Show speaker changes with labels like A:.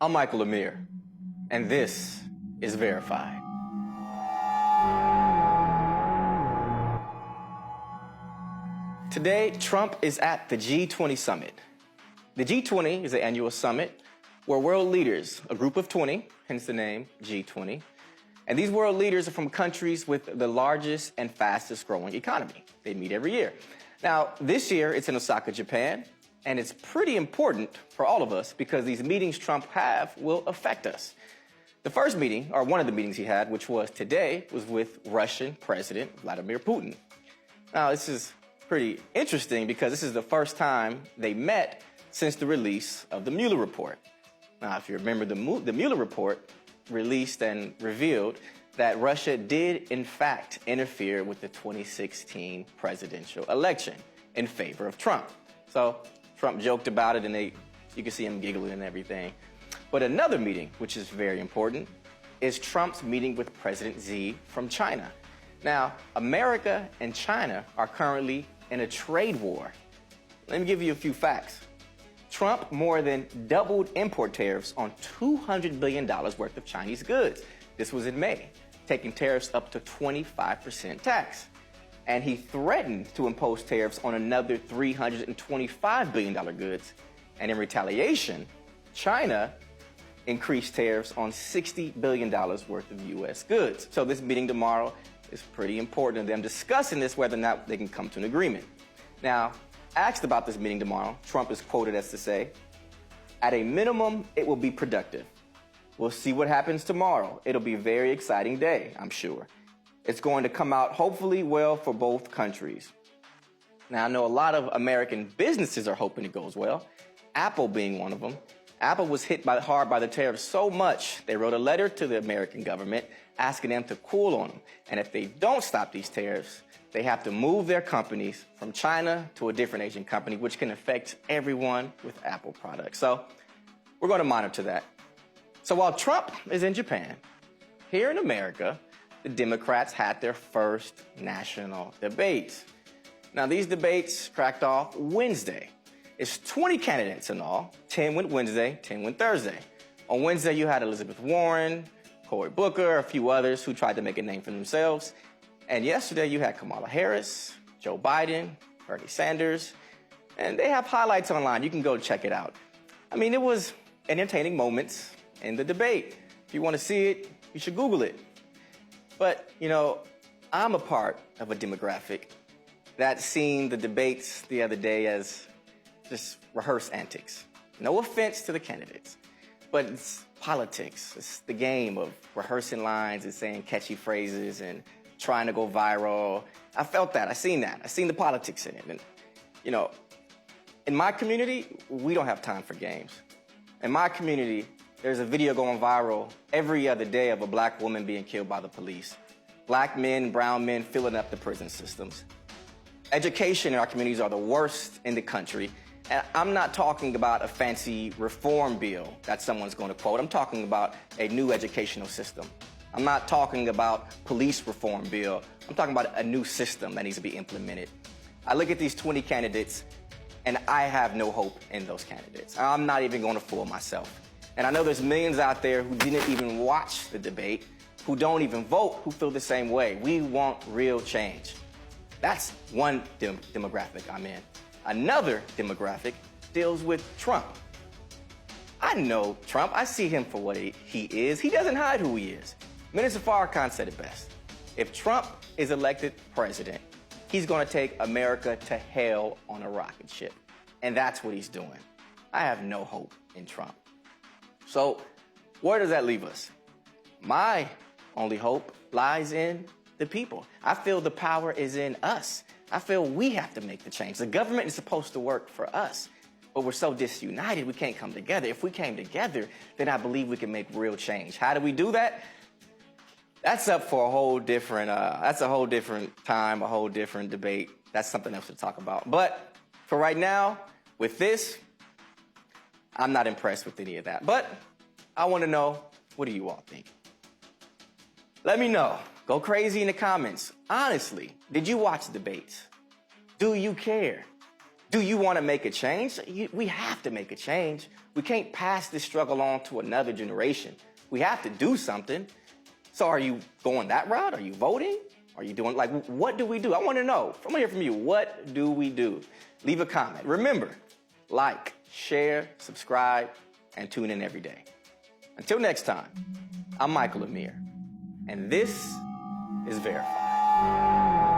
A: I'm Michael Amir, and this is Verified. Today, Trump is at the G20 summit. The G20 is an annual summit where world leaders, a group of 20, hence the name G20, and these world leaders are from countries with the largest and fastest growing economy. They meet every year. Now, this year, it's in Osaka, Japan, and it's pretty important for all of us because these meetings Trump have will affect us. The first meeting, or one of the meetings he had, which was today, was with Russian President Vladimir Putin. Now, this is pretty interesting because this is the first time they met since the release of the Mueller report. Now, if you remember, the Mueller report released and revealed that Russia did, in fact, interfere with the 2016 presidential election in favor of Trump. So Trump joked about it, and you can see him giggling and everything. But another meeting, which is very important, is Trump's meeting with President Xi from China. Now, America and China are currently in a trade war. Let me give you a few facts. Trump more than doubled import tariffs on $200 billion worth of Chinese goods. This was in May, taking tariffs up to 25% tax. And he threatened to impose tariffs on another $325 billion goods. And in retaliation, China increased tariffs on $60 billion worth of U.S. goods. So this meeting tomorrow is pretty important to them discussing this, whether or not they can come to an agreement. Now, asked about this meeting tomorrow, Trump is quoted as to say, "At a minimum, it will be productive. We'll see what happens tomorrow. It'll be a very exciting day, I'm sure. It's going to come out hopefully well for both countries." Now, I know a lot of American businesses are hoping it goes well, Apple being one of them. Apple was hit hard by the tariffs so much, they wrote a letter to the American government asking them to cool on them. And if they don't stop these tariffs, they have to move their companies from China to a different Asian company, which can affect everyone with Apple products. So we're going to monitor that. So while Trump is in Japan, here in America, the Democrats had their first national debates. Now, these debates cracked off Wednesday. It's 20 candidates in all. 10 went Wednesday, 10 went Thursday. On Wednesday, you had Elizabeth Warren, Cory Booker, a few others who tried to make a name for themselves. And yesterday, you had Kamala Harris, Joe Biden, Bernie Sanders, and they have highlights online. You can go check it out. I mean, it was entertaining moments in the debate. If you want to see it, you should Google it. But, you know, I'm a part of a demographic that's seen the debates the other day as just rehearsed antics. No offense to the candidates, but it's politics. It's the game of rehearsing lines and saying catchy phrases and trying to go viral. I felt that. I seen that. I seen the politics in it. And, you know, in my community, we don't have time for games. In my community, there's a video going viral every other day of a black woman being killed by the police. Black men, brown men filling up the prison systems. Education in our communities are the worst in the country. And I'm not talking about a fancy reform bill that someone's going to quote. I'm talking about a new educational system. I'm not talking about police reform bill. I'm talking about a new system that needs to be implemented. I look at these 20 candidates, and I have no hope in those candidates. I'm not even going to fool myself. And I know there's millions out there who didn't even watch the debate, who don't even vote, who feel the same way. We want real change. That's one demographic I'm in. Another demographic deals with Trump. I know Trump. I see him for what he is. He doesn't hide who he is. Minister Farrakhan said it best. If Trump is elected president, he's going to take America to hell on a rocket ship. And that's what he's doing. I have no hope in Trump. So where does that leave us? My only hope lies in the people. I feel the power is in us. I feel we have to make the change. The government is supposed to work for us, but we're so disunited we can't come together. If we came together, then I believe we can make real change. How do we do that? That's up for a whole different, that's a whole different time, a whole different debate. That's something else to talk about. But for right now, with this, I'm not impressed with any of that. But I want to know, what do you all think? Let me know. Go crazy in the comments. Honestly, did you watch the debates? Do you care? Do you want to make a change? We have to make a change. We can't pass this struggle on to another generation. We have to do something. So are you going that route? Are you voting? Are you doing, like, what do we do? I want to know. I want to hear from you. What do we do? Leave a comment. Remember, like, share, subscribe, and tune in every day. Until next time, I'm Michael Amir, and this is Verified.